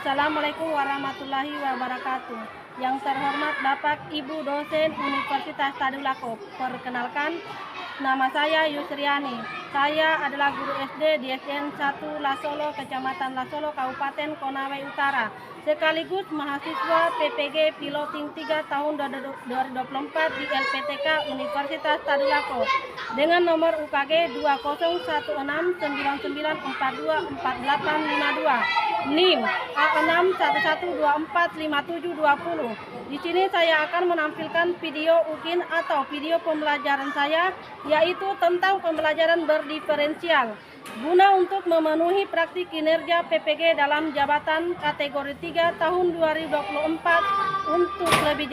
Assalamualaikum warahmatullahi wabarakatuh. Yang terhormat Bapak Ibu dosen Universitas Tadulako. Perkenalkan, nama saya Yusriani. Saya adalah guru SD di SDN 1 Lasolo, Kecamatan Lasolo, Kabupaten Konawe Utara. Sekaligus mahasiswa PPG Piloting 3 tahun 2024 di LPTK Universitas Tadulako dengan nomor UKG 201699424852 NIM A611245720. Di sini saya akan menampilkan video UKIN atau video pembelajaran saya, yaitu tentang pembelajaran berdiferensial guna untuk memenuhi praktik kinerja PPG dalam jabatan kategori 3 tahun 2024. Untuk lebih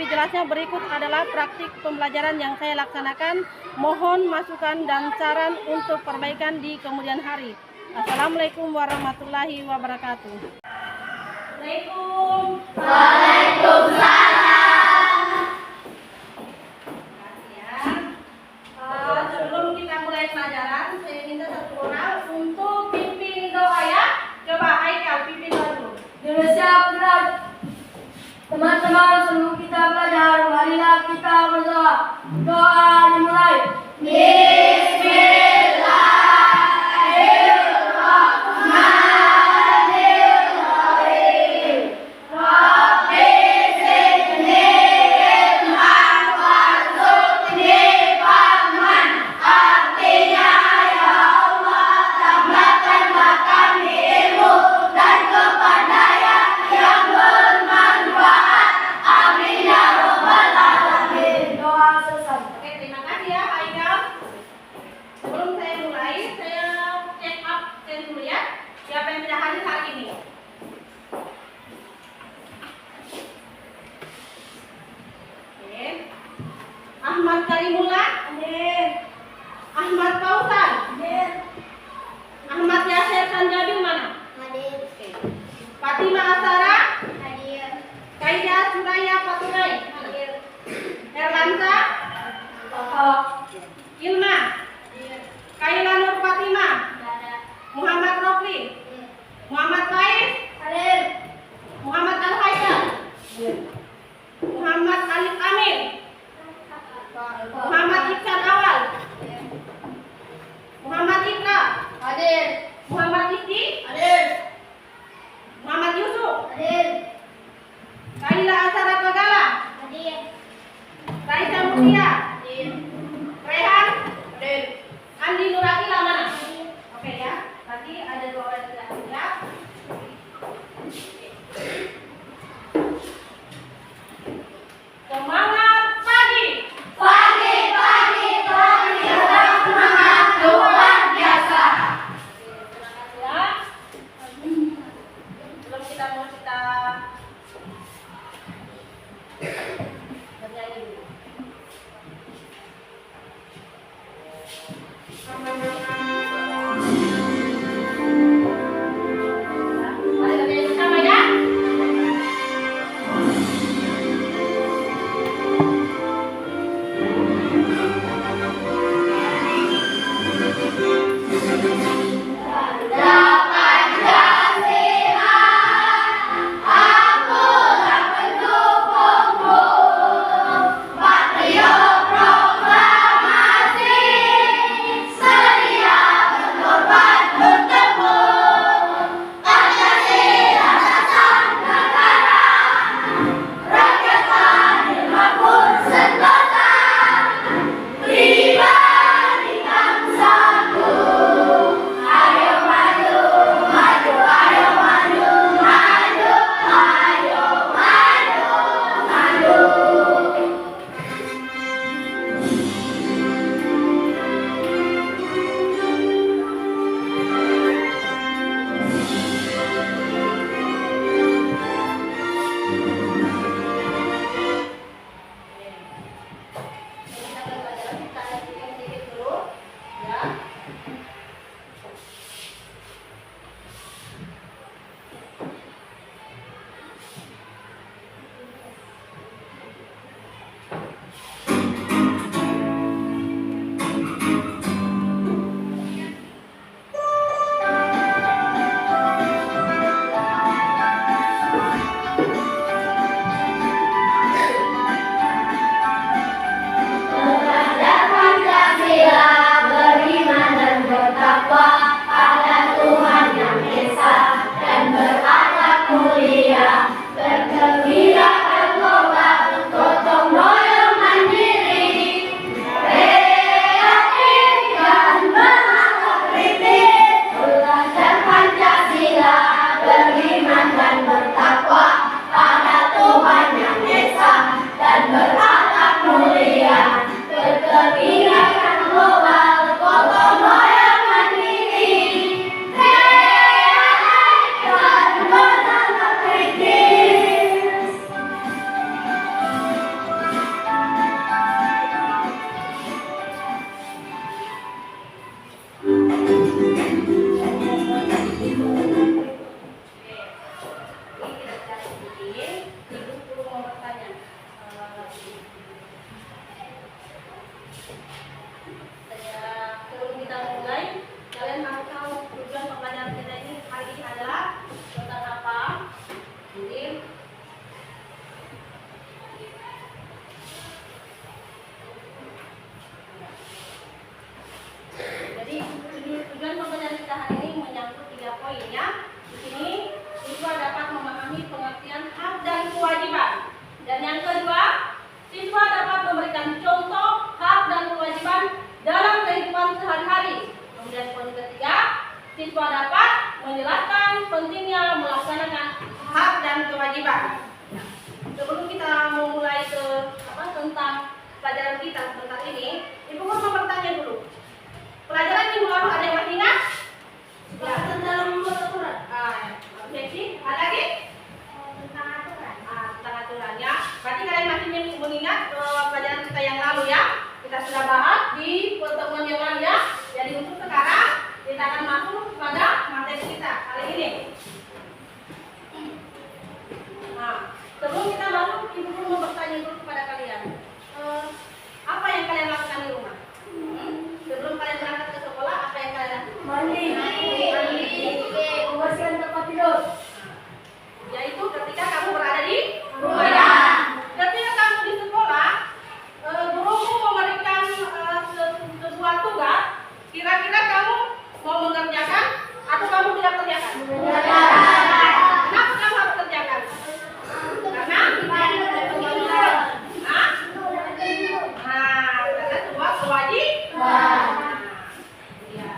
jelasnya berikut adalah praktik pembelajaran yang saya laksanakan. Mohon masukan dan saran untuk perbaikan di kemudian hari. Assalamualaikum warahmatullahi wabarakatuh. Waalaikumsalam. Sebelum kita mulai pelajaran, saya minta satu orang untuk pimpin doa ya. Coba Haikal pimpin doa dulu. Teman-teman, sebelum kita belajar, marilah kita berdoa. Doa dimulai. Bismillahirrahmanirrahim. Rabbi zidni ilman warzuqni fahman. Artinya, ya Allah, tambahkanlah kami ilmu dan kepandaian yang bermanfaat. Amin ya rabbal alamin. Doa selesai. Oke, terima kasih ya Haikal. Sebelum saya mulai, saya check up dulu ya. Siapa yang tidak hadir hari ini? Oke. Ahmad Karimullah. Hadir. Ahmad Kausan. Hadir. Ahmad Yasir Sanjabil mana? Hadir. Oke. Fatima Asara. Hadir. Kaida Suraya Paturai. Hadir. Erlansa. Ilma. Kaila Nur Fatima. Muhammad Rofli. Muhammad Faiz. Hadir. Muhammad Al Haidar. Muhammad Alif Amin. Muhammad Iksan Awal. Muhammad Ikra. Hadir. Muhammad Rizki. Hadir. Muhammad Yusuf. Hadir. Kaila Asara Kagala. Hadir. Raisa Mutia. Hadir. Rehan. Hadir. Andi Nurakila mana? Oke ya. Tadi ada dua orang yang tidak siap. Semangat pagi. Pagi, pagi, pagi, semangat luar biasa. Terima kasih ya. Sebelum kita bernyanyi dulu. Mari kita nyanyi bersama ya. tidur. Yaitu ketika kamu berada di rumah. Ketika kamu di sekolah, gurumu memberikan sebuah tugas, kira-kira kamu mau mengerjakan atau kamu tidak kerjakan? Kenapa kamu harus kerjakan? Karena karena sebuah kewajiban. Ya.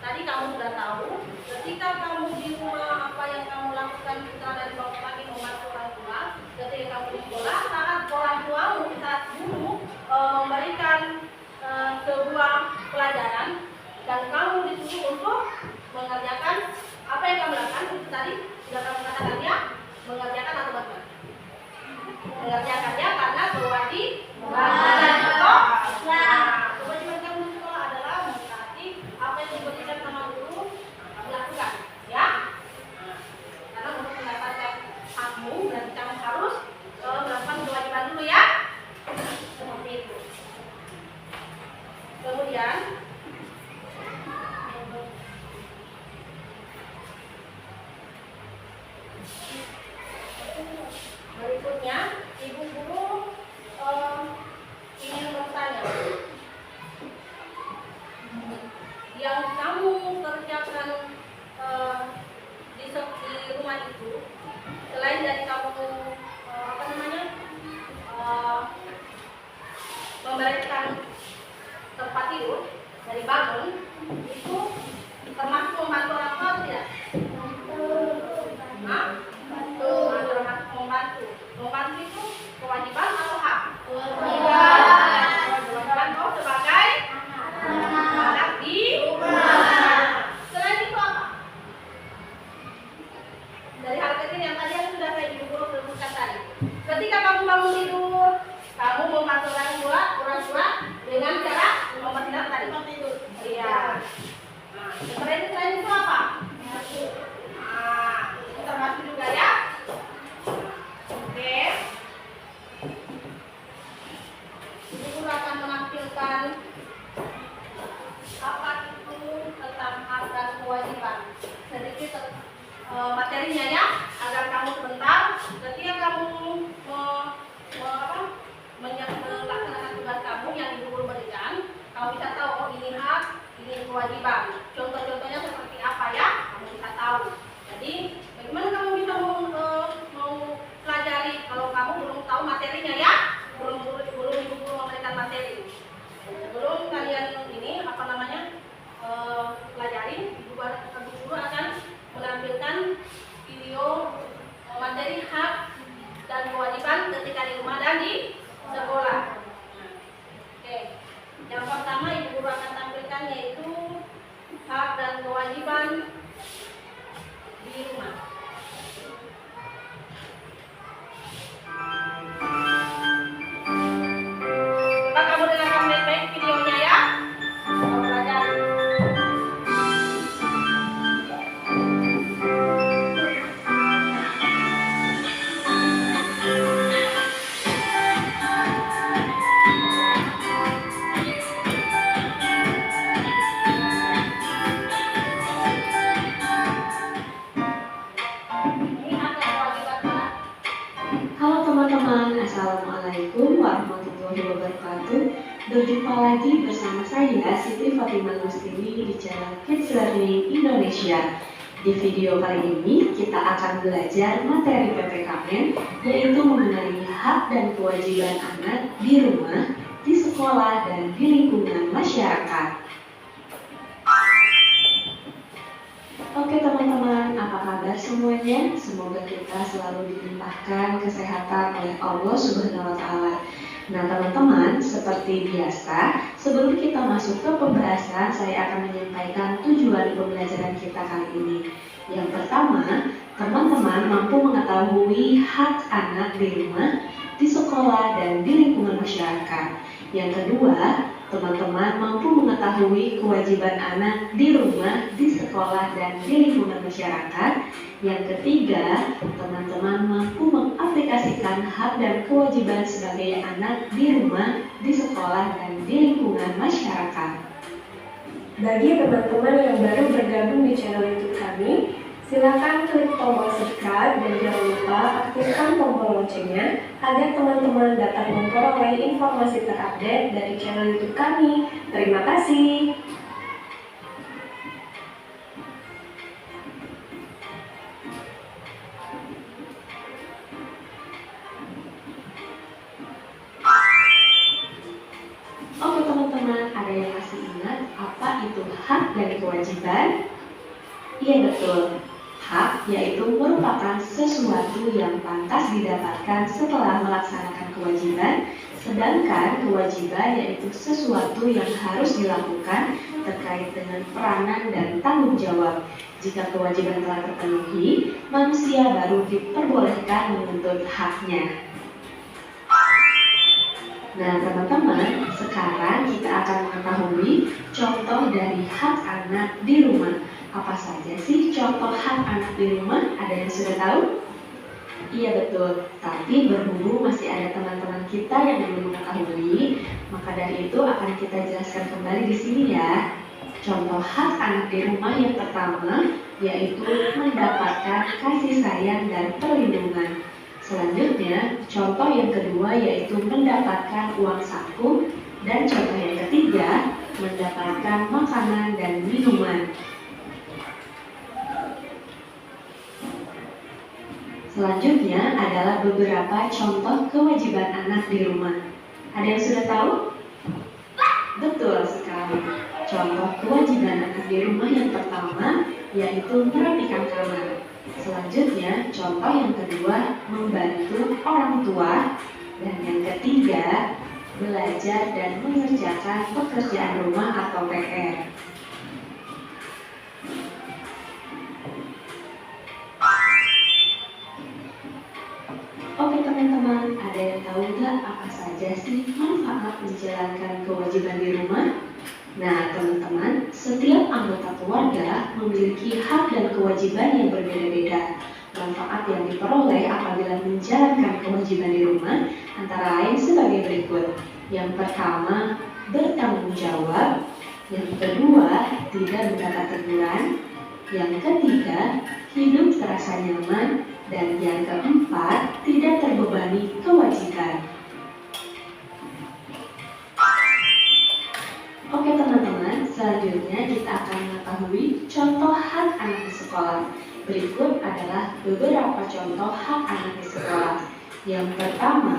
Tadi kamu sudah tahu, ketika kamu di rumah apa yang kamu lakukan setelah dari bangun pagi membantu orang tua. Ketika kamu di sekolah, saat orang tuamu saat guru memberikan sebuah pelajaran dan kamu disuruh untuk mengerjakan apa yang kamu lakukan itu tadi sudah kamu katakan ya, mengerjakan atau bagaimana? Mengerjakan ya karena kewajiban atau kewajiban kamu di sekolah adalah mentaati apa yang diberikan sama guru kamu lakukan ya. Karena untuk mendapatkan hakmu berarti kamu harus melakukan kewajiban dulu ya. Seperti itu. Kemudian berikutnya ibu guru ingin bertanya, yang kamu kerjakan di rumah itu selain dari kamu memberikan tempat tidur dari bangun itu termasuk membantu orang tua tidak? Termasuk membantu. Membantu itu kewajiban atau hak? Kewajiban kau sebagai anak di rumah. Selain itu apa? Dari hal kecil yang tadi yang sudah saya ibu guru sebutkan tadi. Ketika kamu bangun tidur, kamu membantu orang tua dengan cara mempertidur tadi. Iya. Nah, selain itu apa? Itu termasuk juga ya. Oke. Ibu guru akan menampilkan apa itu tentang hak dan kewajiban. Sedikit materinya ya, agar kamu sebentar ketika kamu melaksanakan tugas kamu yang ibu guru berikan, kamu bisa tahu oh ini hak, ini kewajiban. Contoh-contohnya seperti apa ya, kamu bisa tahu. Jadi bagaimana kamu bisa mau pelajari kalau kamu belum tahu materinya ya, belum ibu guru memberikan materi. Sebelum kalian ini pelajari, ibu guru akan menampilkan video materi hak dan kewajiban ketika di rumah dan di sekolah. Oke, yang pertama ibu guru akan tampilkan yaitu hak dan kewajiban di rumah. Coba kamu dengarkan baik-baik videonya ya. Kamu belajar. Halo teman-teman, Assalamualaikum warahmatullahi wabarakatuh. Berjumpa lagi bersama saya Siti Fatimah Lustini di channel Kids Learning Indonesia. Di video kali ini kita akan belajar materi PPKN, yaitu mengenai hak dan kewajiban anak di rumah, di sekolah, dan di lingkungan masyarakat. Oke teman-teman, apa kabar semuanya? Semoga kita selalu dilimpahkan kesehatan oleh Allah Subhanahu wa Ta'ala. Nah teman-teman, seperti biasa, sebelum kita masuk ke pembahasan, saya akan menyampaikan tujuan pembelajaran kita kali ini. Yang pertama, teman-teman mampu mengetahui hak anak di rumah, di sekolah, dan di lingkungan masyarakat. Yang kedua, teman-teman mampu mengetahui kewajiban anak di rumah, di sekolah, dan di lingkungan masyarakat. Yang ketiga, teman-teman mampu mengaplikasikan hak dan kewajiban sebagai anak di rumah, di sekolah, dan di lingkungan masyarakat. Bagi teman-teman yang baru bergabung di channel YouTube kami, silakan klik tombol subscribe dan jangan lupa aktifkan tombol loncengnya agar teman-teman dapat memperoleh informasi terupdate dari channel YouTube kami. Terima kasih. Oke teman-teman, ada yang masih ingat apa itu hak dan kewajiban? Iya betul. Hak yaitu merupakan sesuatu yang pantas didapatkan setelah melaksanakan kewajiban, sedangkan kewajiban yaitu sesuatu yang harus dilakukan terkait dengan peranan dan tanggung jawab. Jika kewajiban telah terpenuhi, manusia baru diperbolehkan menuntut haknya. Nah teman-teman, sekarang kita akan mengetahui contoh dari hak anak di rumah. Apa saja sih contoh hak anak di rumah? Ada yang sudah tahu? Iya betul, tapi berhubung masih ada teman-teman kita yang belum mengetahui, maka dari itu akan kita jelaskan kembali di sini ya. Contoh hak anak di rumah yang pertama yaitu mendapatkan kasih sayang dan perlindungan. Selanjutnya, contoh yang kedua yaitu mendapatkan uang saku, dan contoh yang ketiga mendapatkan makanan dan minuman. Selanjutnya adalah beberapa contoh kewajiban anak di rumah. Ada yang sudah tahu? Betul sekali. Contoh kewajiban anak di rumah yang pertama yaitu merapikan kamar. Selanjutnya, contoh yang kedua membantu orang tua, dan yang ketiga belajar dan mengerjakan pekerjaan rumah atau PR. Oke teman-teman, ada yang tahu nggak apa saja sih manfaat menjalankan kewajiban di rumah? Nah teman-teman, setiap anggota keluarga memiliki hak dan kewajiban yang berbeda-beda. Manfaat yang diperoleh apabila menjalankan kewajiban di rumah antara lain sebagai berikut. Yang pertama, bertanggung jawab. Yang kedua, tidak mendapat teguran. Yang ketiga, hidup terasa nyaman. Dan yang keempat, tidak terbebani kewajiban. Oke teman-teman, selanjutnya kita akan mengetahui contoh hak anak di sekolah. Berikut adalah beberapa contoh hak anak di sekolah. Yang pertama,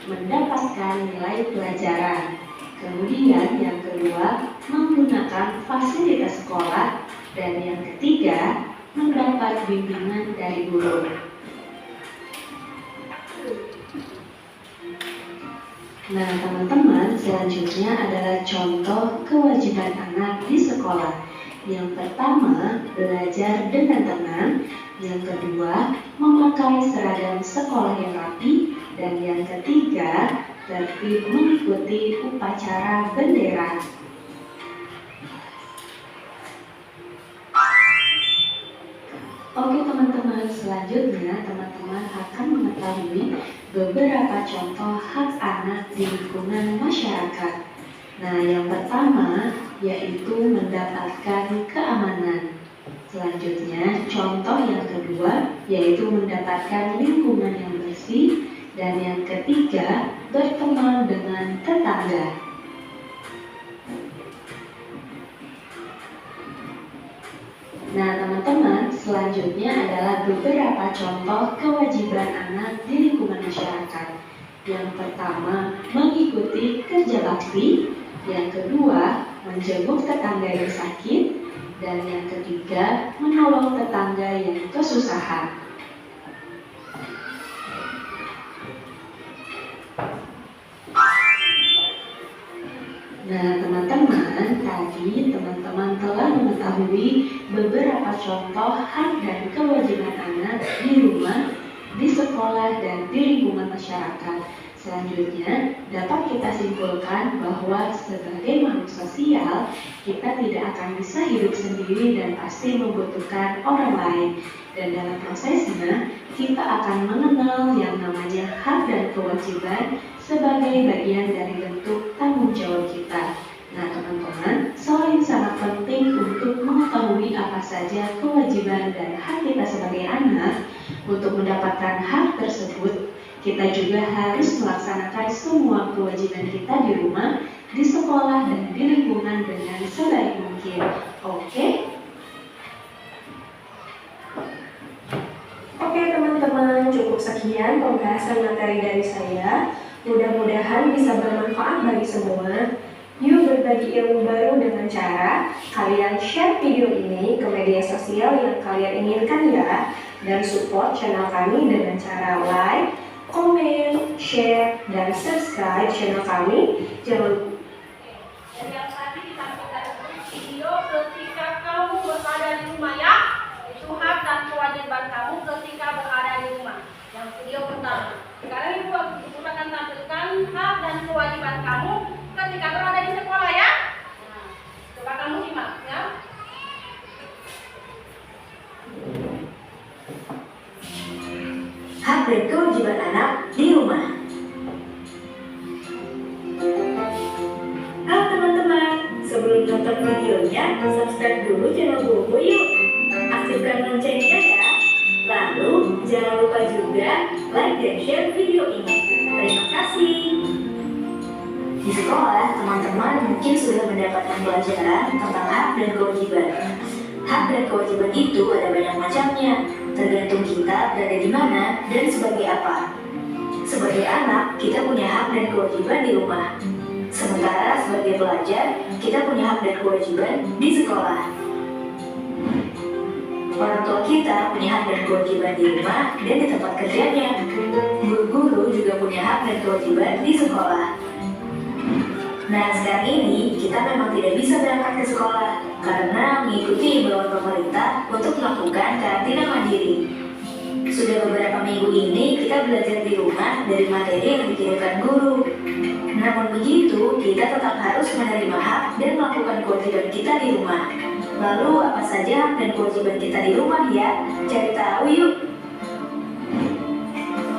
mendapatkan nilai pelajaran. Kemudian yang kedua, menggunakan fasilitas sekolah. Dan yang ketiga, mendapat bimbingan dari guru. Nah teman-teman, selanjutnya adalah contoh kewajiban anak di sekolah. Yang pertama, belajar dengan tenang. Yang kedua, memakai seragam sekolah yang rapi. Dan yang ketiga, tertib mengikuti upacara bendera. Oke teman-teman, selanjutnya teman-teman akan mengetahui beberapa contoh hak anak di lingkungan masyarakat. Nah, yang pertama yaitu mendapatkan keamanan. Selanjutnya, contoh yang kedua yaitu mendapatkan lingkungan yang bersih. Dan yang ketiga, berteman dengan tetangga. Nah teman-teman, selanjutnya adalah beberapa contoh kewajiban anak di lingkungan masyarakat. Yang pertama, mengikuti kerja bakti. Yang kedua, menjenguk tetangga yang sakit. Dan yang ketiga, menolong tetangga yang kesusahan. Nah teman-teman, tadi teman-teman telah mengetahui beberapa contoh hak dan kewajiban anak di rumah, di sekolah, dan di lingkungan masyarakat. Selanjutnya, dapat kita simpulkan bahwa sebagai makhluk sosial, kita tidak akan bisa hidup sendiri dan pasti membutuhkan orang lain. Dan dalam prosesnya, kita akan mengenal yang namanya hak dan kewajiban sebagai bagian dari bentuk tanggung jawab kita. Nah, teman-teman, soal yang sangat penting untuk mengetahui apa saja kewajiban dan hak kita sebagai anak. Untuk mendapatkan hak tersebut, kita juga harus melaksanakan semua kewajiban kita di rumah, di sekolah, dan di lingkungan dengan sebaik mungkin. Oke? Oke teman-teman, cukup sekian pembahasan materi dari saya. Mudah-mudahan bisa bermanfaat bagi semua. Yuk berbagi ilmu baru dengan cara kalian share video ini ke media sosial yang kalian inginkan ya. Dan support channel kami dengan cara like, komen, share, dan subscribe channel kami. Jangan Dan yang tadi ditampilkan di video ketika kamu berada di rumah ya, itu hak dan kewajiban kamu ketika berada di rumah. Yang video pertama. Sekarang ibu akan tampilkan hak dan kewajiban kamu ketika berada di sekolah ya. Nah, coba kamu simak ya. Hak dan kewajiban anak di rumah. Halo teman-teman, sebelum nonton videonya, subscribe dulu channel Bobo yuk. Aktifkan loncengnya ya. Lalu, jangan lupa juga like dan share video ini. Terima kasih. Di sekolah, teman-teman mungkin sudah mendapatkan pelajaran tentang hak dan kewajiban. Hak dan kewajiban itu ada banyak macamnya, tergantung kita berada di mana dan sebagai apa. Sebagai anak, kita punya hak dan kewajiban di rumah. Sementara sebagai pelajar, kita punya hak dan kewajiban di sekolah. Orang tua kita punya hak dan kewajiban di rumah dan di tempat kerjanya. Guru-guru juga punya hak dan kewajiban di sekolah. Nah, sekarang ini kita memang tidak bisa berangkat ke sekolah karena mengikuti imbauan pemerintah untuk melakukan karantina mandiri. Sudah beberapa minggu ini kita belajar di rumah dari materi yang dikirimkan guru. Namun begitu, kita tetap harus menerima hak dan melakukan kewajiban kita di rumah. Lalu apa saja hak dan kewajiban kita di rumah ya? Cari tahu yuk.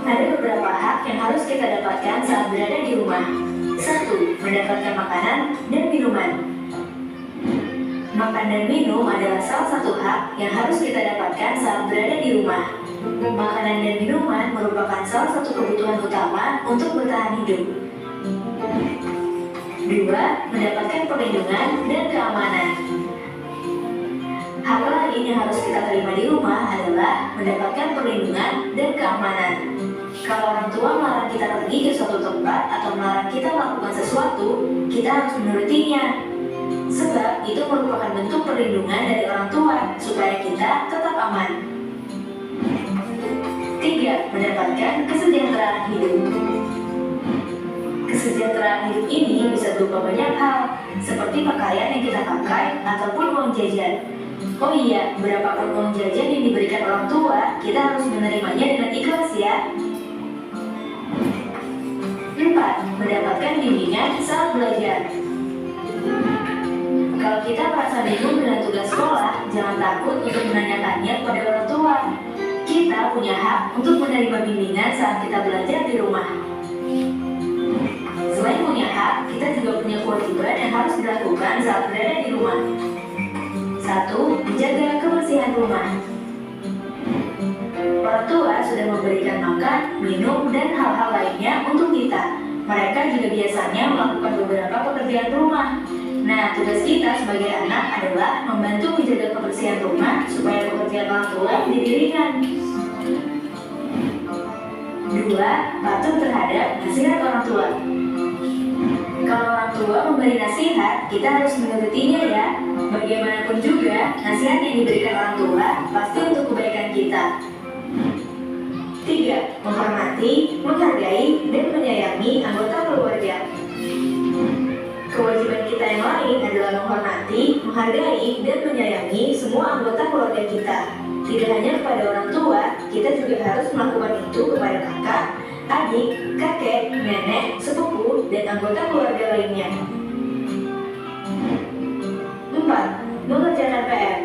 Ada beberapa hak yang harus kita dapatkan saat berada di rumah. 1. Mendapatkan makanan dan minuman. Makan dan minum adalah salah satu hak yang harus kita dapatkan saat berada di rumah. Makanan dan minuman merupakan salah satu kebutuhan utama untuk bertahan hidup. 2. Mendapatkan perlindungan dan keamanan. Hal lain yang harus kita terima di rumah adalah mendapatkan perlindungan dan keamanan. Kalau orang tua melarang kita pergi ke suatu tempat atau melarang kita melakukan sesuatu, kita harus menurutinya. Sebab itu merupakan bentuk perlindungan dari orang tua supaya kita tetap aman. 3. Mendapatkan kesejahteraan hidup. Kesejahteraan hidup ini bisa berupa banyak hal, seperti pakaian yang kita pakai ataupun uang jajan. Oh iya, berapapun uang jajan yang diberikan orang tua, kita harus menerimanya dengan ikhlas ya. 4. Mendapatkan bimbingan saat belajar. Kalau kita merasa bingung dengan tugas sekolah, jangan takut untuk menanyakannya kepada orang tua. Kita punya hak untuk menerima bimbingan saat kita belajar di rumah. Selain punya hak, kita juga punya kewajiban yang harus dilakukan saat berada di rumah. 1. Menjaga kebersihan rumah. Orang tua sudah memberikan makan, minum, dan hal-hal lainnya untuk kita. Mereka juga biasanya melakukan beberapa pekerjaan rumah. Nah, tugas kita sebagai anak adalah membantu menjaga kebersihan rumah supaya pekerjaan orang tua menjadi ringan. 2. Patuh terhadap nasihat orang tua. Kalau orang tua memberi nasihat, kita harus menurutinya ya. Bagaimanapun juga, nasihat yang diberikan orang tua pasti untuk kebaikan kita. 3. Menghormati, menghargai, dan menyayangi anggota keluarga. Kewajiban kita yang lain adalah menghormati, menghargai, dan menyayangi semua anggota keluarga kita. Tidak hanya kepada orang tua, kita juga harus melakukan itu kepada kakak, adik, kakek, nenek, sepupu, dan anggota keluarga lainnya. 4. Mengerjakan PR.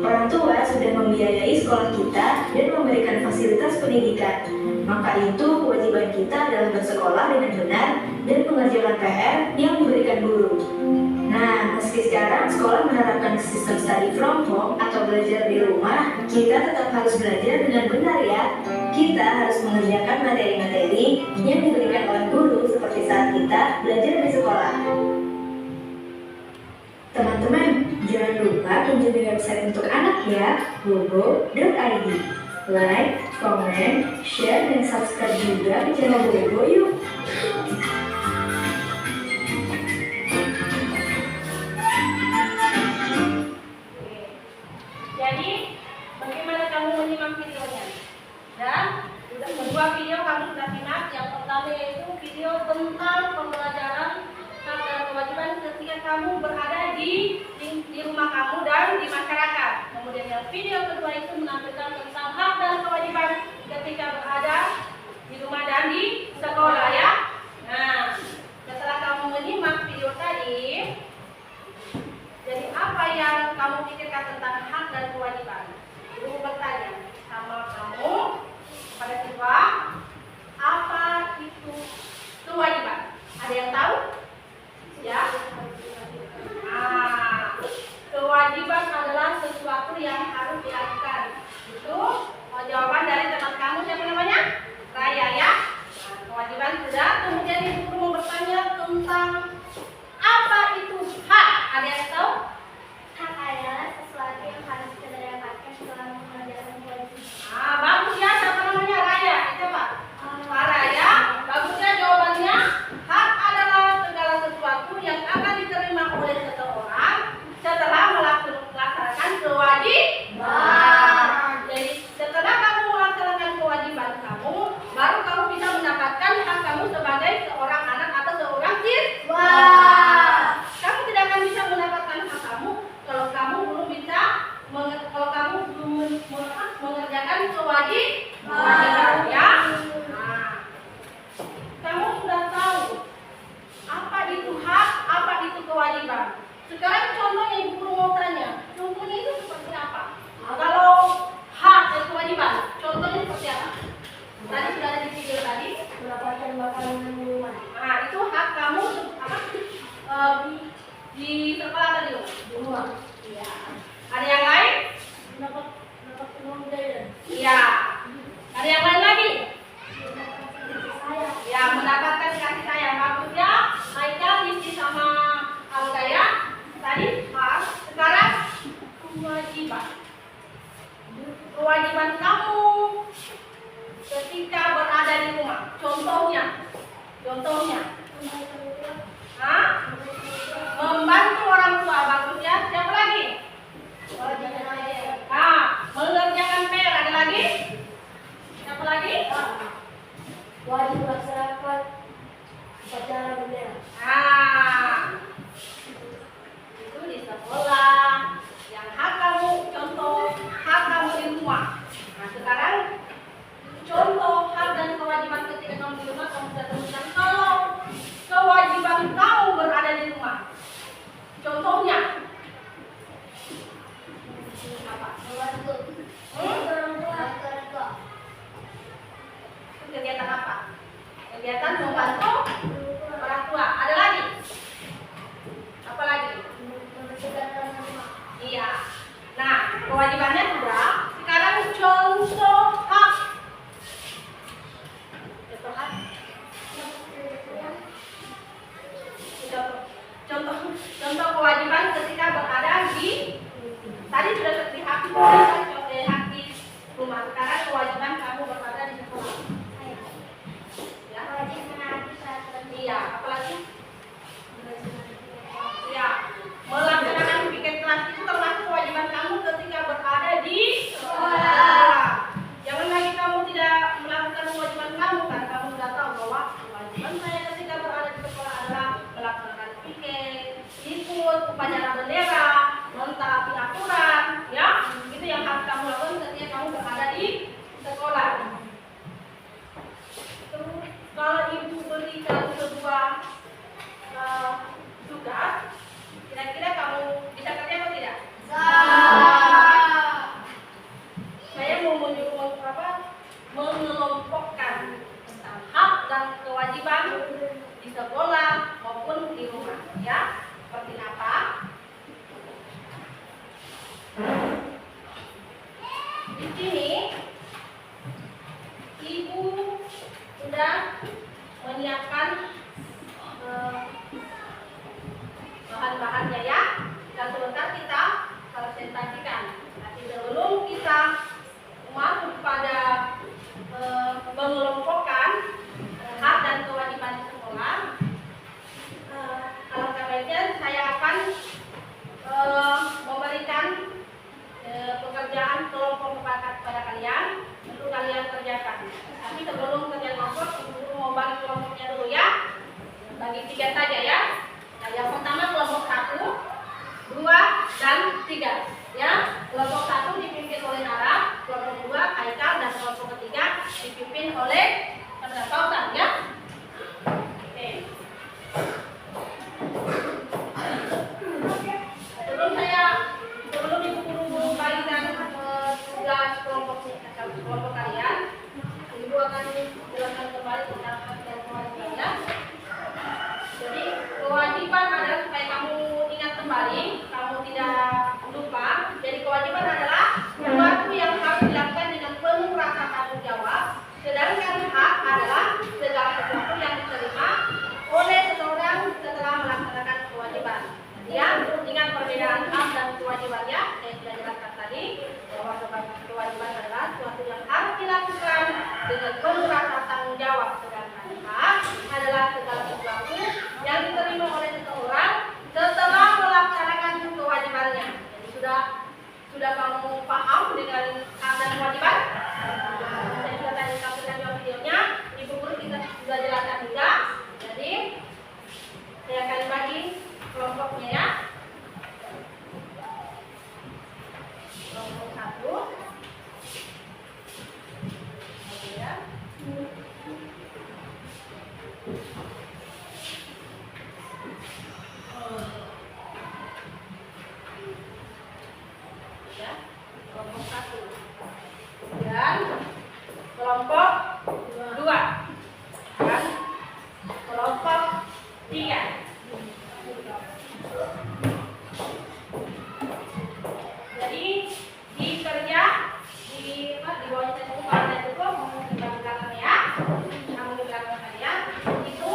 Orang tua sudah membiayai sekolah kita dan memberikan fasilitas pendidikan. Maka itu kewajiban kita adalah bersekolah dengan benar dan mengerjakan PR yang diberikan guru. Nah, meski sekarang sekolah menerapkan sistem study from home atau belajar di rumah, kita tetap harus belajar dengan benar ya. Kita harus mengerjakan materi-materi yang diberikan oleh guru seperti saat kita belajar di sekolah. Teman-teman, jangan lupa kunjungi website untuk anak ya, bobo.id. Like, comment, share, dan subscribe juga di channel Bobo yuk. Jadi, bagaimana kamu menyimak videonya? Dan kedua video kamu sudah simak. Yang pertama yaitu video tentang pembelajaran hak dan kewajiban ketika kamu berada di rumah kamu dan di masyarakat. Kemudian yang video kedua itu menampilkan tentang hak dan kewajiban ketika berada di rumah dan di sekolah ya. Nah, setelah kamu menyimak video tadi, jadi apa yang kamu pikirkan tentang hak dan kewajiban? Guru bertanya sama kamu pada siswa, apa itu kewajiban? Ada yang tahu? Ya. Nah, kewajiban adalah sesuatu yang harus dilakukan. Itu jawaban dari teman kamu, siapa namanya? Raya ya. Nah, kewajiban sudah. Kemudian ibu guru mau bertanya tentang apa itu hak. Ada yang tahu? Hak adalah sesuatu yang harus kita dapatkan setelah mengerjakan kewajiban. Ah, bagus ya. Siapa namanya? Raya. Coba. Pak Raya. Bagus ya jawabannya. Hak adalah segala sesuatu yang akan diterima oleh seseorang setelah melaksanakan kewajiban. Jadi setelah kamu melaksanakan kewajiban kamu, baru kamu bisa mendapatkan hak kamu sebagai seorang anak atau seorang siswa. Kamu tidak akan bisa mendapatkan hak kamu kalau kamu belum bisa mengerjakan kewajiban ya. Nah, kamu sudah tahu apa itu hak, apa itu kewajiban. Sekarang contohnya ibu guru mau tanya, contohnya itu seperti apa? Nah, kalau hak dan kewajiban, contohnya seperti apa? Tadi sudah ada di video tadi, mendapatkan makanan minuman. Nah, itu hak kamu apa? Di sekolah tadi, di rumah. Iya. Ada yang lain? Dapat uang jajan. Iya. Ada yang lain lagi? Ya, mendapatkan kasih sayang. Bagus ya. Haikal isi sama Alga ya. Tadi hak. Sekarang kewajiban. Kewajiban kamu ketika berada di rumah. Contohnya. Hah? Membantu orang tua. Bagus ya. Siapa lagi? Nah, mengerjakan PR. Ada lagi? Siapa lagi? Wajib melaksanakan upacara bendera. Nah, itu di sekolah. Yang hak kamu, contoh hak kamu di rumah. Nah, sekarang contoh hak dan kewajiban ketika kamu di rumah, kamu bisa temukan kalau kewajiban kamu berada di rumah. Contohnya apa? Kegiatan apa? Kegiatan membantu orang tua. Ada lagi? Apa lagi? Iya. Nah, kewajibannya sudah. Sekarang contoh hak. Contoh kewajiban ketika berada di tadi sudah seperti hak di rumah. Sekarang kewajiban kamu berada di sekolah. Ya. Wajib menaati peraturan. Iya. Apalagi? Iya. Melaksanakan piket kelas itu termasuk kewajiban kamu ketika berada di sekolah. Jangan lagi kamu tidak melakukan kewajiban kamu kan kamu sudah tahu bahwa kewajiban saya ketika berada di sekolah adalah melaksanakan piket, ikut upacara bendera, mentaati aturan, ya itu yang harus kamu lakukan ketika kamu berada di sekolah. di sekolah maupun di rumah, ya. Seperti apa? Di sini Ibu sudah menyiapkan bahan-bahannya, ya. Dan sebentar kita presentasikan. Tapi sebelum kita masuk pada mengelompokkan hak dan kewajiban sekolah, alangkah baiknya saya akan memberikan pekerjaan kelompok kepada kalian untuk kalian kerjakan. Tapi sebelum kerja kelompok, Ibu mau bagi kelompoknya dulu, ya. Bagi 3 saja, ya. Nah, yang pertama kelompok 1, 2, dan 3, ya. Kelompok 1 dipimpin oleh Nara, kelompok 2 Haikal, dan kelompok ketiga dipimpin oleh Fauzan, ya. Oke. Sebelum Ibu guru bagikan tugas kelompok kalian, Ibu akan jelaskan kembali tentang hak dan kewajibannya. Jadi kewajiban adalah, supaya kamu ingat kembali, kamu tidak lupa. Jadi kewajiban adalah sesuatu yang harus dilakukan dengan penuh rasa tanggung jawab. Sedangkan hak adalah segala sesuatu yang diterima oleh seseorang setelah melaksanakan kewajiban. Ya, ingat perbedaan hak dan kewajibannya. Saya sudah jelaskan tadi bahwa kewajiban adalah sesuatu yang harus dilakukan dengan penuh rasa tanggung jawab. Sedangkan hak adalah segala sesuatu yang diterima oleh seseorang setelah melaksanakan kewajibannya. Jadi sudah kamu paham dengan hak dan kewajiban? Saya sudah tadi sampaikan di videonya. Ibu guru kita sudah jelaskan juga. Jadi saya akan bagi kelompoknya, ya. Kelompok 1. Oke, ya. Ya, kelompok 1. Dan kelompok 2. Dan kelompok 3. Jadi di kerja di bawahnya saya cukup, kalau saya cukup di belakang, ya. Kamu di belakang saya itu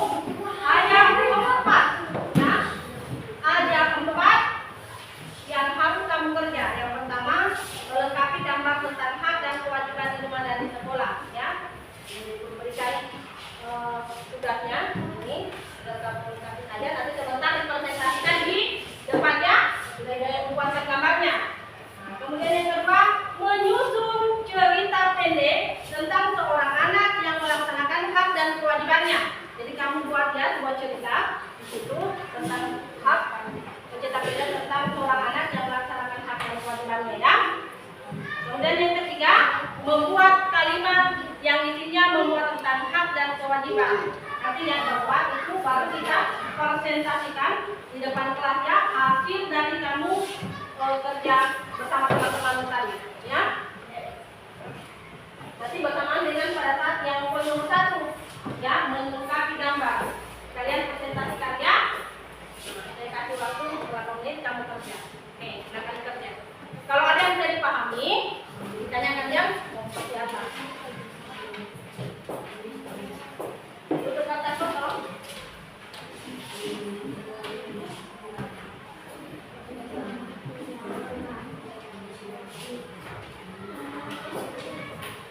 ada 4, ya. Ada 4 yang harus kamu kerja. Yang pertama, melengkapi gambar tentang hak dan kewajiban di rumah dan di sekolah, ya. Berikan tugasnya ini, melengkapi saja. Nanti sebentar dipresentasikan di depannya, sudah membuatkan gambarnya. Nah, kemudian yang kedua, menyusun cerita pendek tentang seorang anak yang melaksanakan hak dan kewajibannya. Jadi kamu buat, ya, sebuah cerita di situ tentang hak, cerita pendek tentang seorang anak yang melaksanakan hak dan kewajibannya, ya. Kemudian yang ketiga, membuat kalimat yang isinya memuat tentang hak dan kewajiban. Nanti yang keempat itu baru kita presentasikan di depan kelas, ya, hasil dari kamu kerja bersama teman-teman tadi, ya. Nanti bersamaan dengan pada saat yang nomor 1, ya, melengkapi gambar. Kalian presentasikan, ya. Saya kasih waktu beberapa menit kamu kerja. Oke, silakan kerja. Kalau ada yang bisa dipahami, ditanyakan dia mau seperti apa. Tutup mata tolong.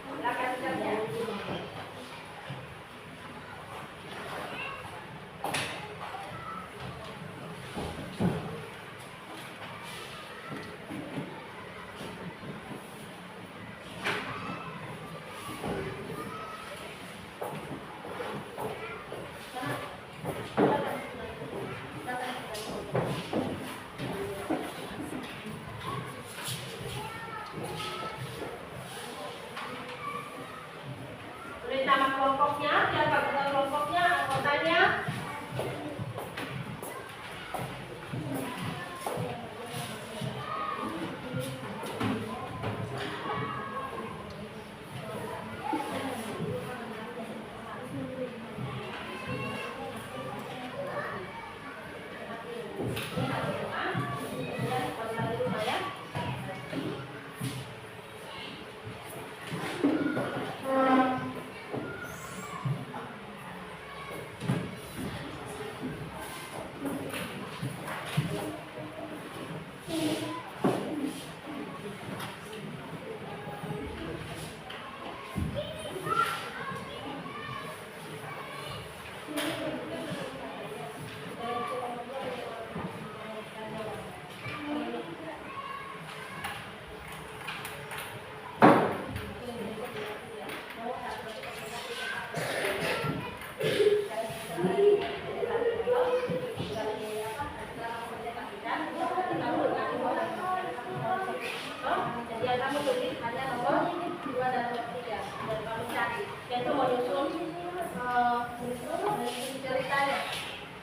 Silakan kerja.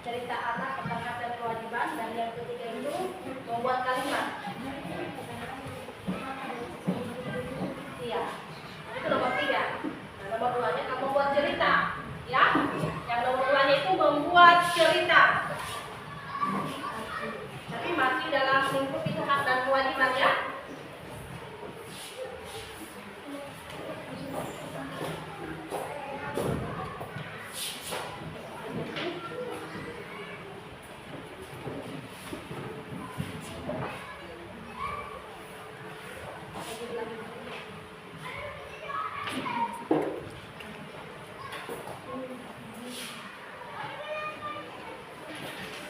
cerita anak tentang hak dan kewajiban, dan yang ketiga itu membuat kalimat. Iya, itu nomor 3. Nah, nomor 2-nya kamu buat cerita, ya. Yang nomor 2-nya itu membuat cerita. Tapi masih dalam lingkup itu hak dan kewajiban, ya.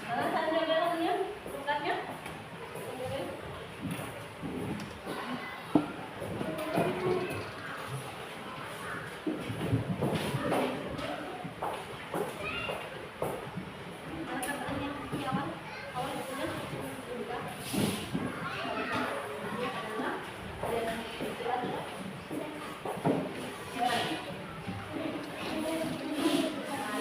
Mana saja belakangnya, tongkatnya?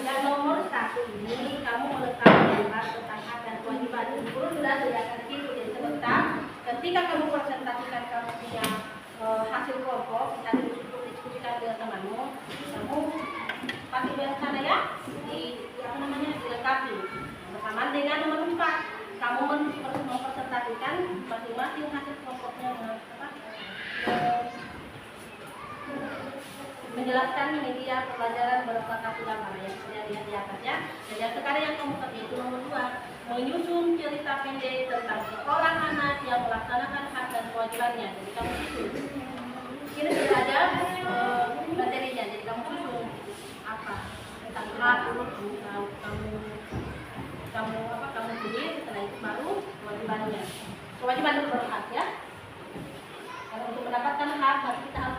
Yang nomor 1 ini kamu meletakkan gambar tentang hak dan kewajiban. Guru sudah sediakan di situ. Jadi sebentar, ketika kamu presentasikan kamu punya hasil kelompok, kita diskusikan dengan temanmu, kamu pasti berencana ya di apa namanya dilengkapi. Bersamaan dengan nomor 4, kamu mempresentasikan masing-masing hasil kelompoknya menjelaskan media pembelajaran berbakat gambar yang sudah lihat di atasnya. Dan yang sekarang yang kamu kerja itu nomor 2, menyusun cerita pendek tentang seorang anak yang melaksanakan hak dan kewajibannya. Jadi kamu susun. Ini sudah ada materinya. Jadi kamu susun apa tentang hak, kamu tulis. Setelah itu baru kewajibannya. Kewajiban itu berhak, ya. Kalau untuk mendapatkan hak, kita harus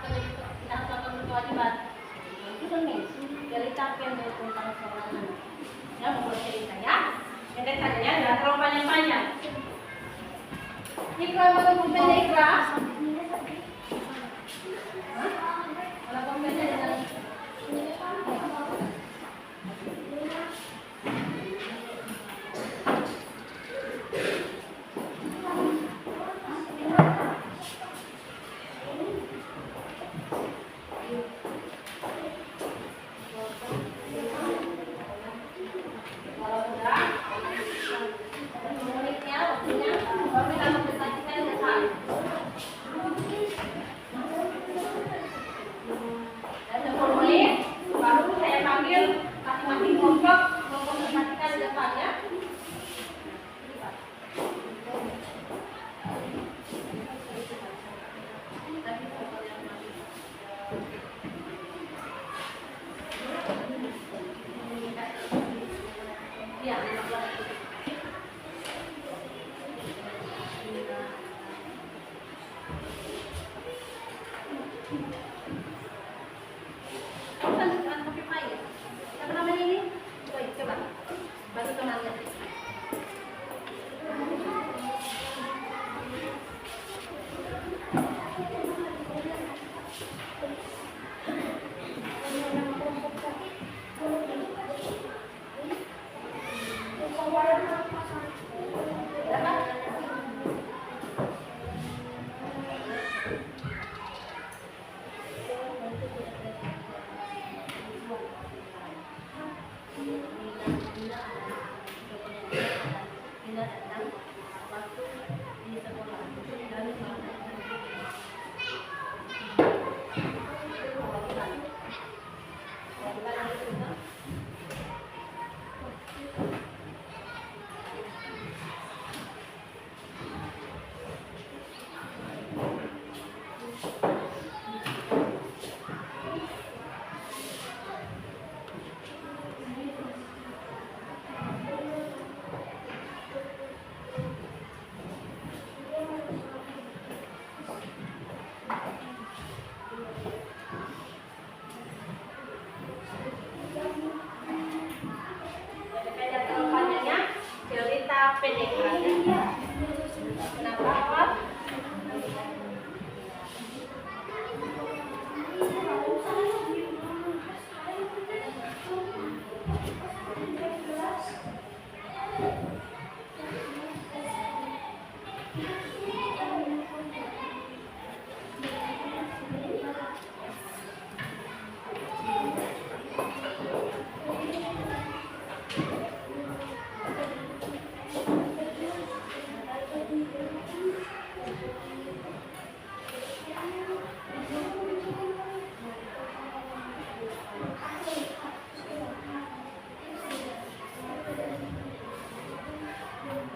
melakukan kewajiban. Itu nih cerita pendek tentang seorang anak. Ya, membuat cerita, ya. Pendek saja, ya, jangan terlalu panjang-panjang. Ikra, mana pulpennya Ikra? Mana pulpennya dengan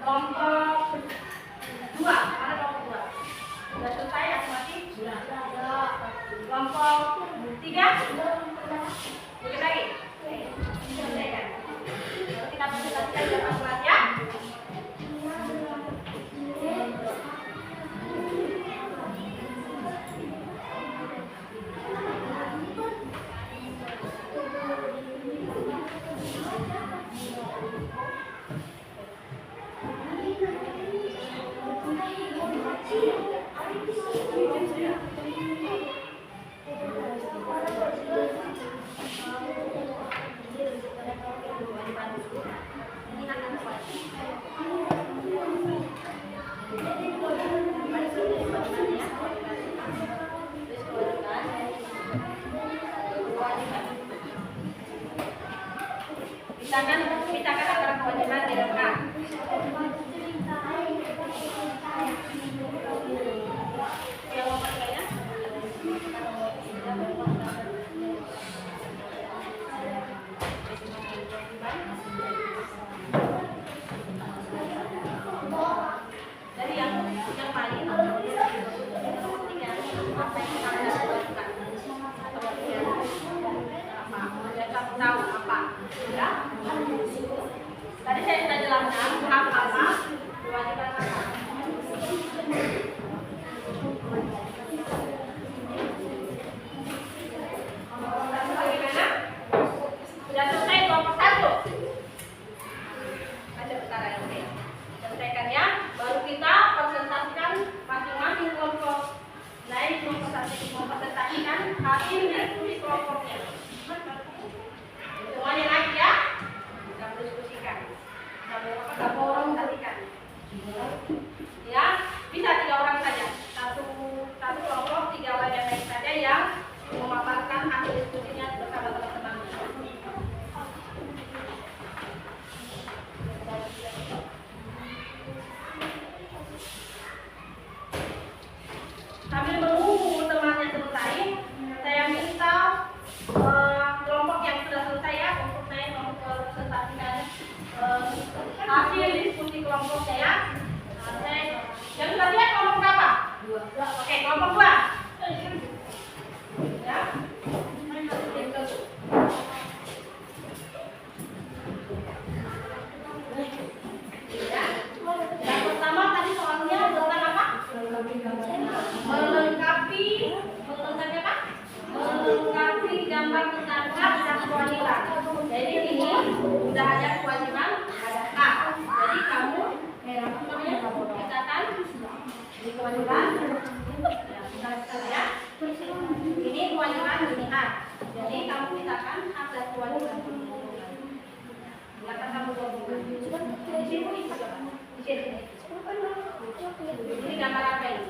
Kelompok 2, mana kelompok 2? Sudah selesai masih? Sudah. Kelompok 3? Sedikit lagi? Selesaikan. Kita presentasikan di depan kelas ya. Pisahkan antara kewajiban dan hak. Yang mau pertanyaannya? Dari yang paling apa yang kita lakukan? Tahu apa? Ya? Tadi saya sudah jelaskan hak apa, kewajiban apa. Bagaimana? Sudah selesai kelompok 1. Baca utara ini. Selesaikan ya. Baru kita presentasikan masing-masing kelompok. Lain mempresentasikan hasil diskusi kelompoknya. Semuanya lagi ya. Kita diskusikan. Kita forum tadikan. Ya, bisa 3 orang saja. Satu kelompok 3 orang yang lain saja yang memaparkan hasil diskusinya bersama teman-temannya. Sambil menunggu temannya selesai, saya minta kelompok yang sudah selesai ya untuk naik mempresentasikan hasil diskusi kelompoknya ya. Yang sudah lihat kelompok berapa? 2. Oke, kelompok 2. Ya. Yang pertama tadi soalnya tentang apa? Melengkapi gambar tentang hak dan kewajiban. Jadi ini sudah ada kewajiban, ada hak. Jadi kamu katakan ini kewajiban. Ya. Ini kewajiban, ini hak. Jadi kamu pisahkan hak dan kewajiban. Silakan kamu gabungkan. Di sini. Ini gambar apa ini?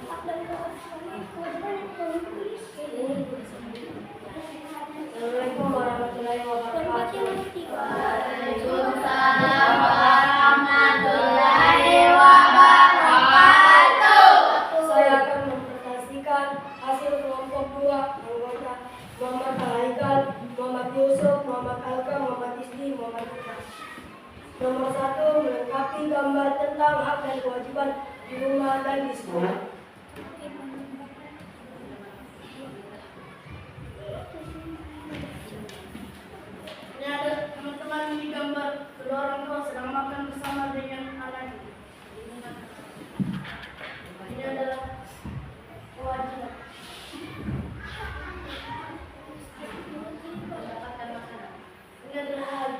Assalamualaikum warahmatullahi wabarakatuh. Waalaikumsalam warahmatullahi wabarakatuh. Saya akan mempresentasikan hasil kelompok 2 anggota Muhammad Al-Haikal, Muhammad Yusuf, Muhammad Alka, Muhammad Isdi, Muhammad Ika. Nomor 1, melengkapi gambar tentang hak dan kewajiban di rumah dan di sekolah. Ini ada teman-teman di gambar kedua orang tua sedang makan bersama dengan anak. Ini adalah kewajiban. Mendapatkan makanan. Ini adalah hal.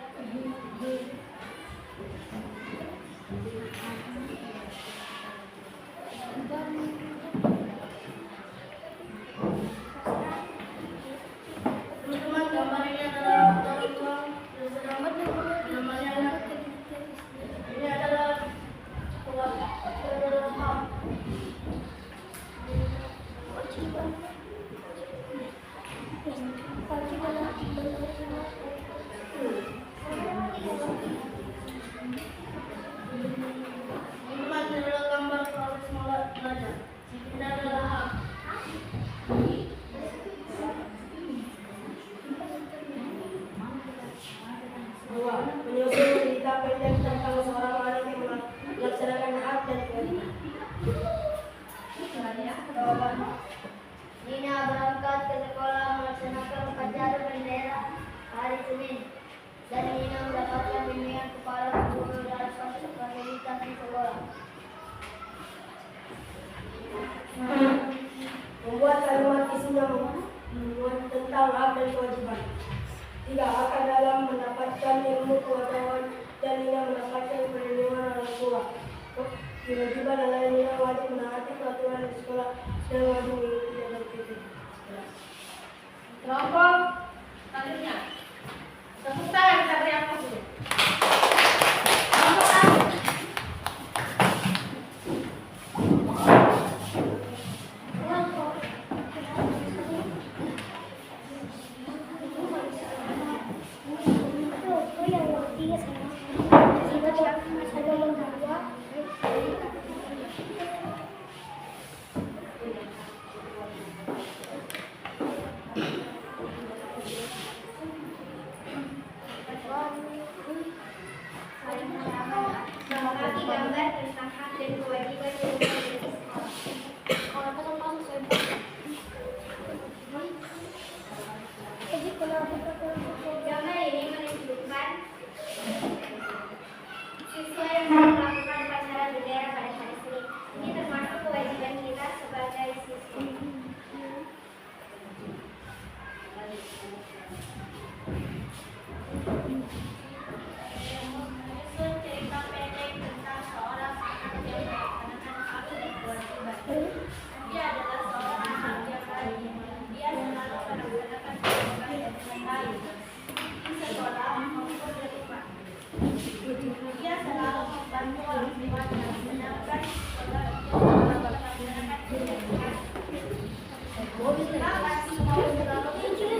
Kewajiban dan lainnya wajib menaati peraturan di sekolah dan wajib mengikuti jadwal kerja. Kelompok selanjutnya. Tepuk tangan kita beri aplaus dulu. Kelompok satu. Mengamati gambar tentang hak dan kewajiban yang dimiliki sekolah. Gambar ini menunjukkan siswa yang sedang melakukan upacara bendera pada hari Senin. Ini termasuk kewajiban kita sebagai siswa. Menyusun cerita pendek tentang seorang anak yang melaksanakan hak dan kewajiban. Dia adalah seorang anak yang baik. Dia selalu melaksanakan kewajiban dengan baik di sekolah maupun di rumah. Dia selalu membantu orang tuanya, sedangkan sekolah dia selalu melaksanakan kewajiban. Kenapa sih mau selalu sekarang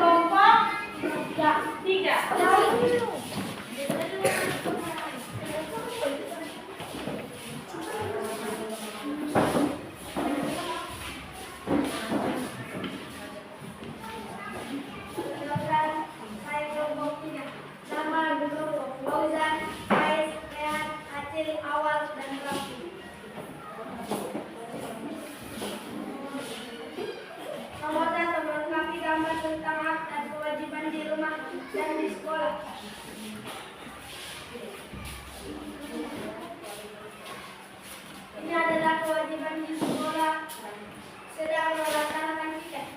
kelompok 3. Nama guru Fauzan, Faiz, Rehan, Acil, Awal, dan Rafi. Nomor 1, melengkapi gambar tentang hak dan kewajiban di rumah dan di sekolah. Ini adalah kewajiban di sekolah sedang melaksanakan tiket.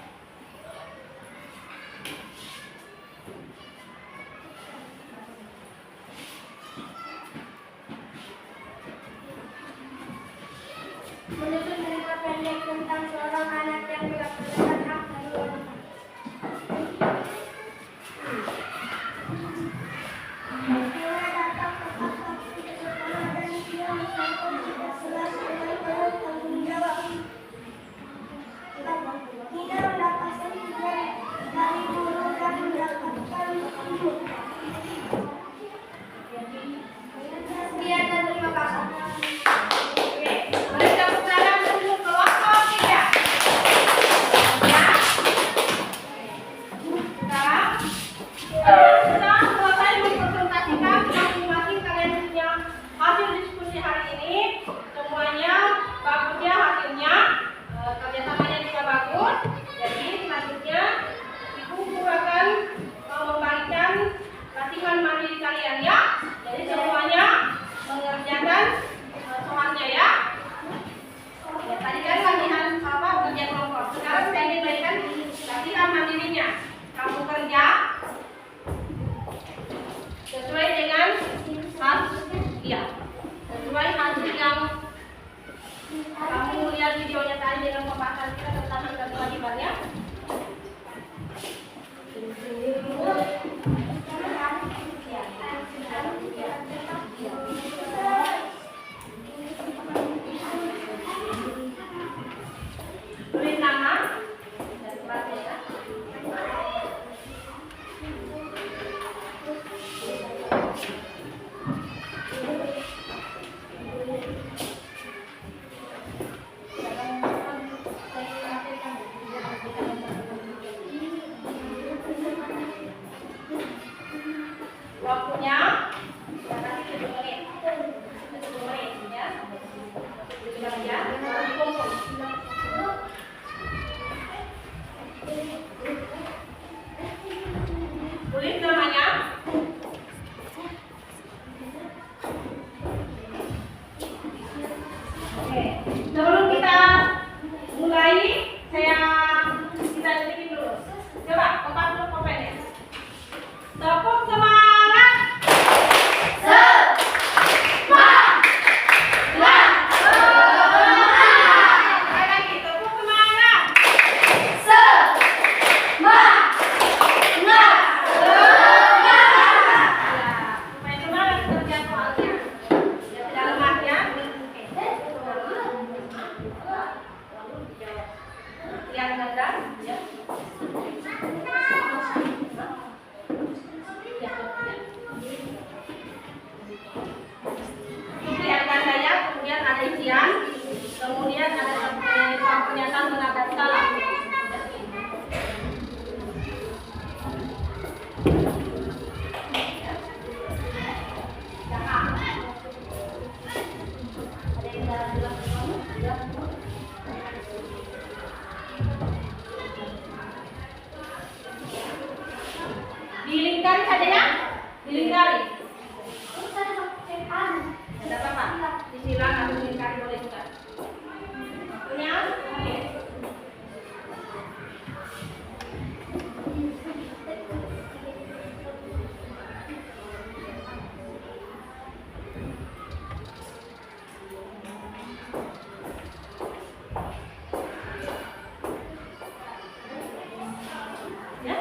Menyusun cerita pendek tentang seorang anak yang melaksanakan hak dan kewajiban. Dia datang tepat waktu ke sekolah dan dia melakukan tidak jelas dengan penuh tanggung jawab. Tidak mendapatkan tujuan dari guru dan mendapatkan ibu. Sekian dan terima kasih. Mari tepuk tangan dulu kelompok 3. Ya. Sekarang kita selesai mempresentasikan masing-masing kalian punya hasil diskusi hari ini. Semuanya bagusnya hasilnya, kerjasamanya juga bagus. Jadi selanjutnya Ibu akan membagikan latihan mandiri kalian ya. Jadi semuanya mengerjakan soalnya ya. Tadi kan latihan kerja kelompok. Sekarang saya ingin berikan latihan mandirinya. Kamu kerja sesuai dengan sesuai hasil yang kamu lihat videonya tadi dengan pembahasan kita tentang hak dan kewajibannya. Tulis nama dan kelasnya ya. Waktunya sudah kasih 7 menit. 7 menit ya. 7 menit ya. Kumpul. Ya. Lihatkan saya, kemudian ada isian, kemudian ada pernyataan menghadap salah. Dilingkari saja ya, dilingkari. Tidak apa-apa, disilang atau dilingkari boleh juga. Punya? Oke. Ya?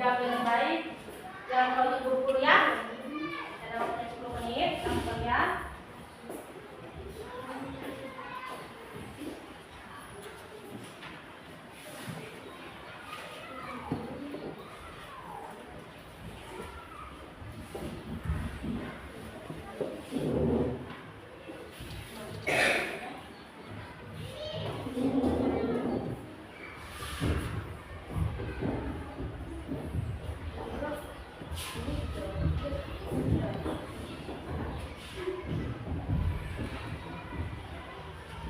Jawab dengan baik. Jangan terlalu buru-buru ya. Ada waktu 10 menit, langsung ya.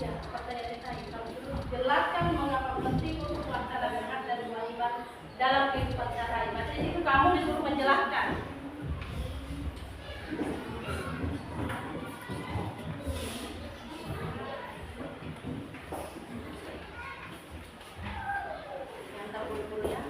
Ya, pertanyaan tadi, kalau dulu jelaskan mengapa penting untuk melaksanakan hak dan kewajiban dalam kehidupan sehari-hari. Berarti itu kamu disuruh menjelaskan. Yang terburu-buru ya.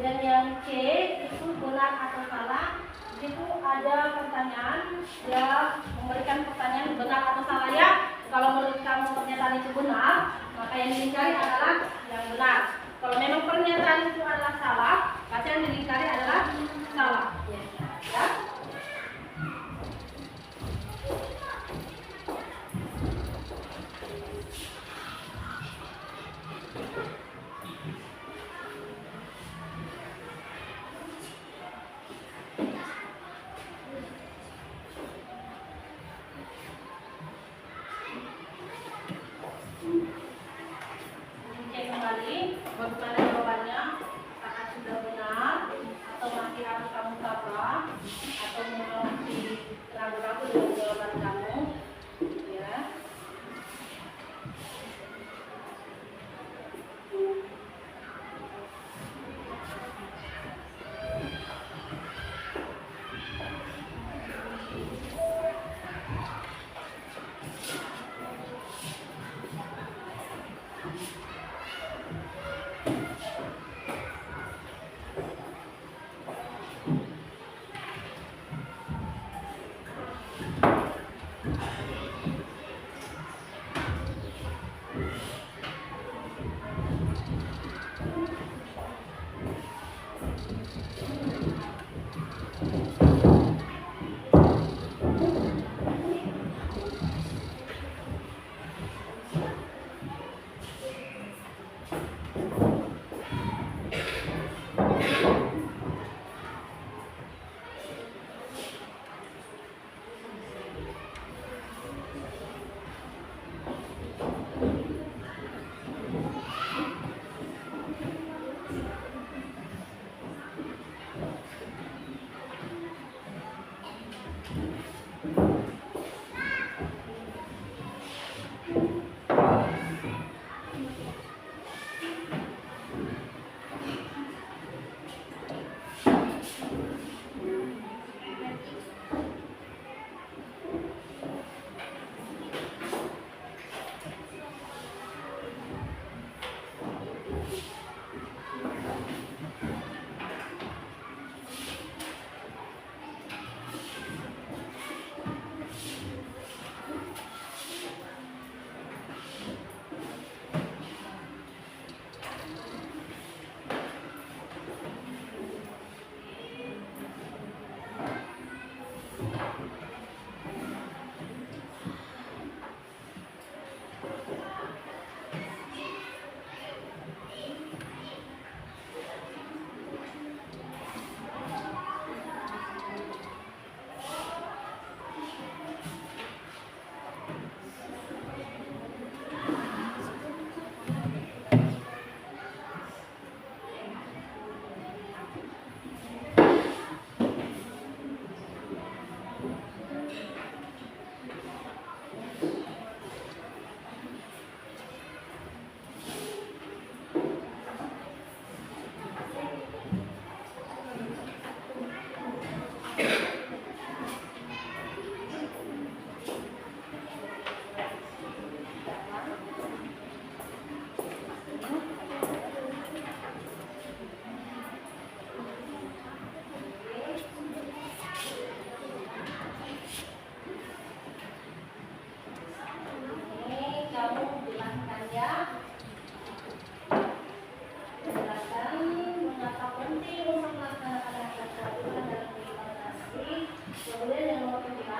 Kemudian yang C itu benar atau salah. Di situ ada pertanyaan, dia memberikan pertanyaan benar atau salah ya. Kalau menurut kamu pernyataan itu benar, maka yang dicari adalah yang benar. Kalau memang pernyataan itu adalah salah, maka yang dicari adalah salah. Ya. Cek kembali bagaimana jawabannya, apakah sudah benar atau masih harus kamu tabrak atau masih ragu-ragu dengan jawaban kamu, ya.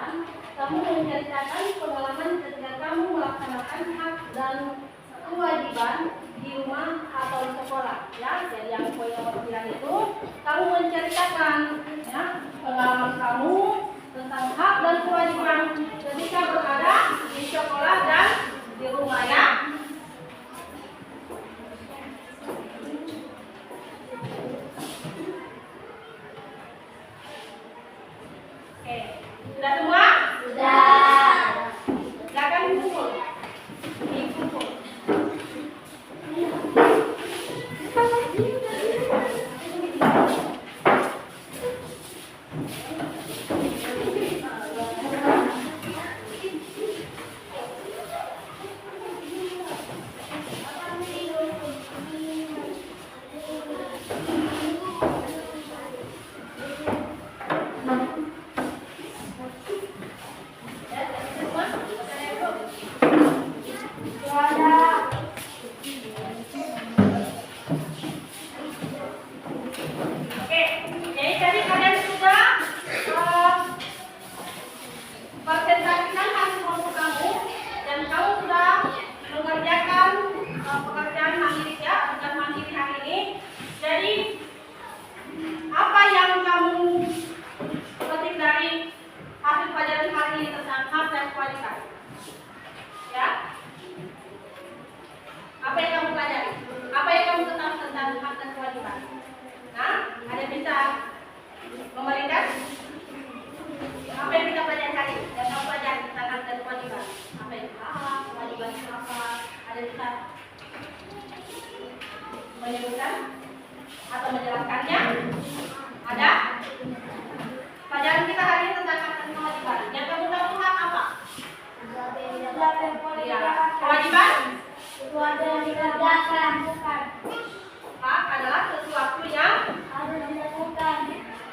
pelajaran, kamu menceritakan pengalaman ketika kamu melaksanakan hak dan kewajiban di rumah atau di sekolah, ya. Jadi yang poin nomor 9 itu kamu menceritakan, ya, pengalaman kamu tentang hak dan kewajiban ketika berada di sekolah dan di rumah, ya. Oke, sudah semua? Sudah. Silakan dikumpul. Dikumpul. Oke, jadi tadi kalian sudah presentasikan hasil kelompok kamu dan kamu sudah mengerjakan pekerjaan mandiri, ya, tugas mandiri hari ini. Jadi apa yang kamu petik dari hasil pelajaran hari ini tentang hak dan kewajiban? Ya, apa yang kamu pelajari? Apa yang kamu ketahui tentang hak dan kewajiban? Nah, ada bisa memberikan apa yang kita pelajari hari ini dan kamu pelajari tentang hak dan kewajiban? Apa yang hak, kewajiban apa? Ada bisa menyebutkan atau menjelaskannya? Ada? Pelajaran kita hari ini tentang hak dan kewajiban. Yang kamu tahu hak apa? Ya. Kewajiban? Kewajiban dikerjakan, bukan Hak adalah sesuatu yang harus dilakukan.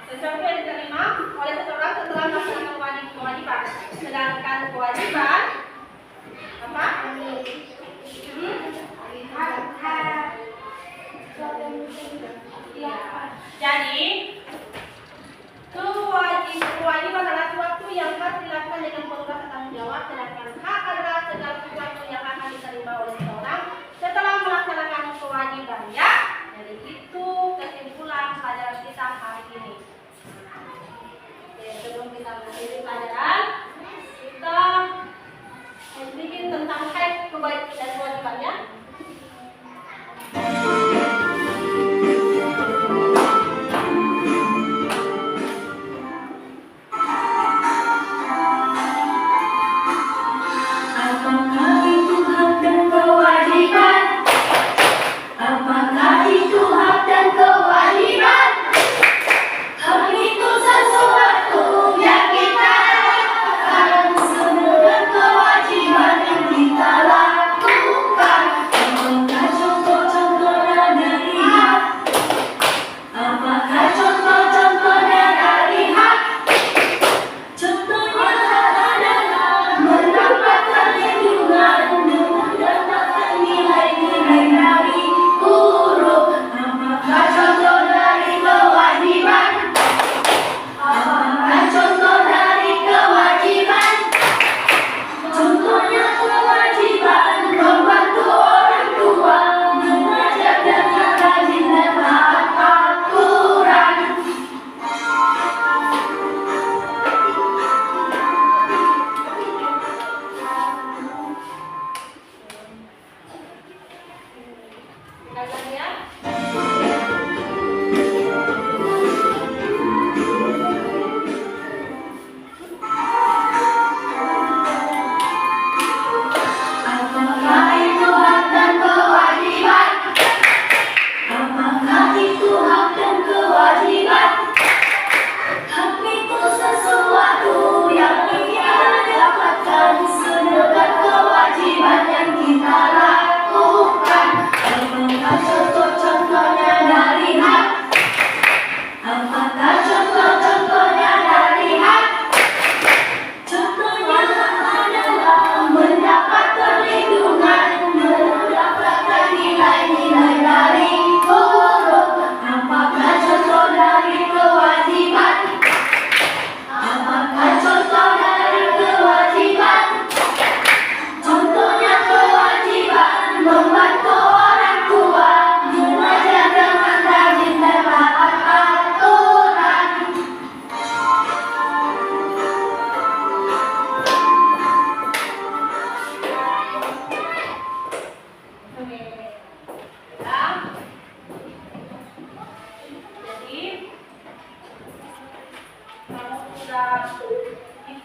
sesuatu yang diterima oleh seseorang setelah melaksanakan kewajiban. Sedangkan kewajiban apa? Hak. Iya. Jadi kewajiban adalah sesuatu yang harus dilakukan dengan penuh rasa tanggung jawab. Sedangkan hak adalah segala sesuatu yang akan diterima oleh seseorang setelah melaksanakan kewajiban, ya. Jadi itu kesimpulan pelajaran kita hari ini. Oke, sebelum kita mengakhiri pelajaran, kita sedikit tentang hak dan kewajibannya.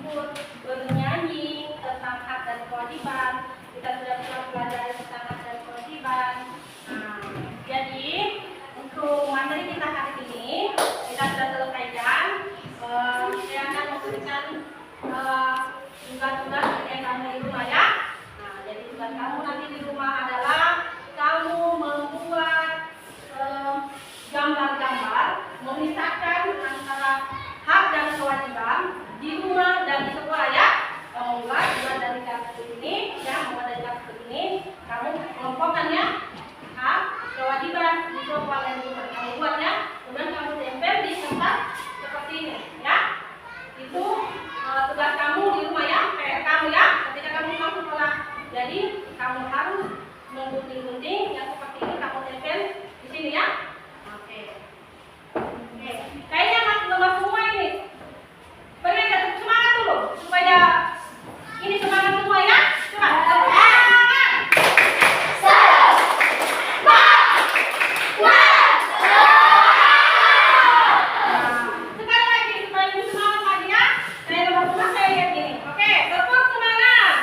ikut bernyanyi tentang hak dan kewajiban. Kita sudah pernah pelajari tentang hak dan kewajiban. Nah, jadi untuk materi kita hari ini kita sudah selesaikan. Saya akan memberikan tugas-tugas yang kamu di rumah ya. Nah, jadi tugas kamu nanti di rumah adalah kamu membuat gambar-gambar memisahkan antara hak dan kewajiban di rumah dan di sekolah ya. Kamu buat dari kartu ini, ya, membuat dari kartu ini, kamu kelompokkan ya, hak, kewajiban di sekolah dan di rumah. Kamu buat ya, kemudian kamu tempel di tempat seperti ini, ya. Itu tugas kamu di rumah ya, PR kamu ya, ketika kamu masuk sekolah. Jadi kamu harus menggunting-gunting yang seperti ini, kamu tempel di sini ya. Oke. Kayaknya mas semua ini. Beri semangat dulu supaya ini semangat semua ya. Coba. Sekali lagi supaya lebih semangat lagi ya. Saya nomor semua saya lihat gini. Oke, tepuk semangat.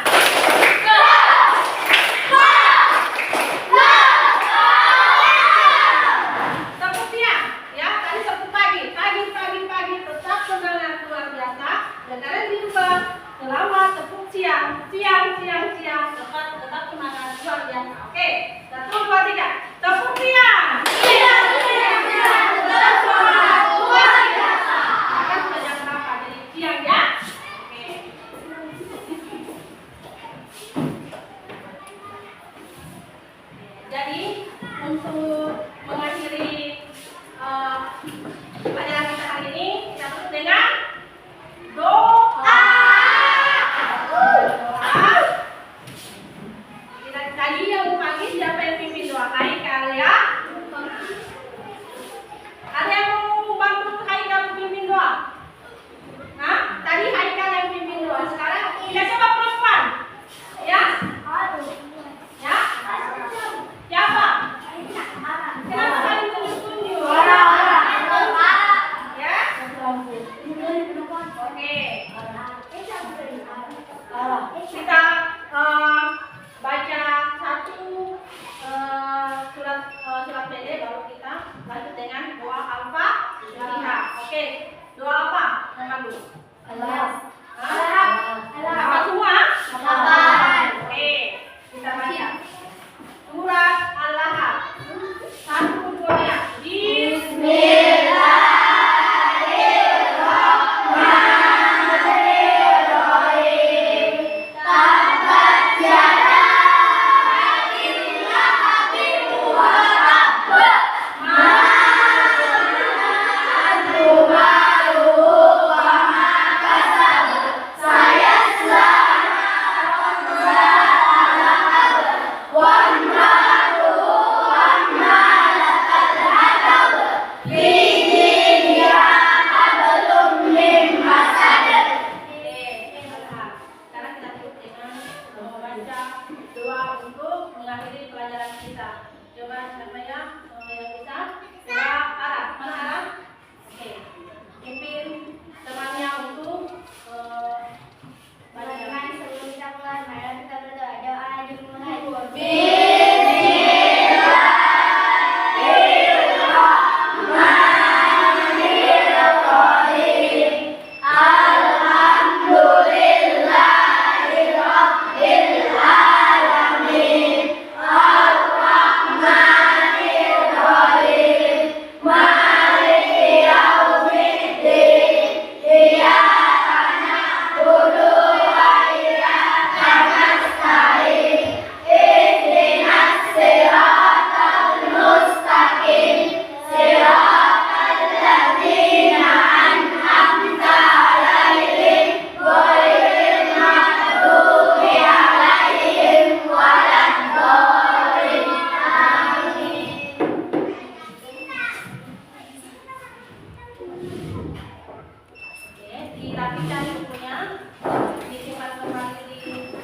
Tepuk siang ya, tadi tepuk pagi tetap semangat luar biasa. Dan kalian juga selamat tepuk siang tetap semangat luar biasa. Oke, 1, 2, 3 tepuk siang. Tetap semangat luar biasa. Kan sudah jam berapa? Jadi siang ya. Oke. Jadi untuk mengakhiri pelajaran kita hari ini, kita tutup dengan doa. Tadi yang pagi siapa yang pimpin doa? Haikal ya. Ada yang mau bantu Haikal pimpin doa? Hah? Tadi Haikal yang pimpin doa. Sekarang kita coba perempuan. Ya? Ya? Siapa? Kenapa kalian tunjuk-tunjuk? Ya? Oke. Kita baca satu surat pendek, baru kita lanjut dengan doa Al-Fatihah. Oke, doa apa? Nama dulu. Apa semua? Oke, kita baca surat Al-Lahab. 1, 2 ya. Doa untuk mengakhiri pelajaran kita. Coba siapa ya yang bisa? Doa Arab. Mana Arab? Oke. Pimpin temannya untuk Teman-teman, sebelum kita mulai, mari kita berdoa. Doa dimulai. Dirapikan bukunya, disimpan kembali di kita.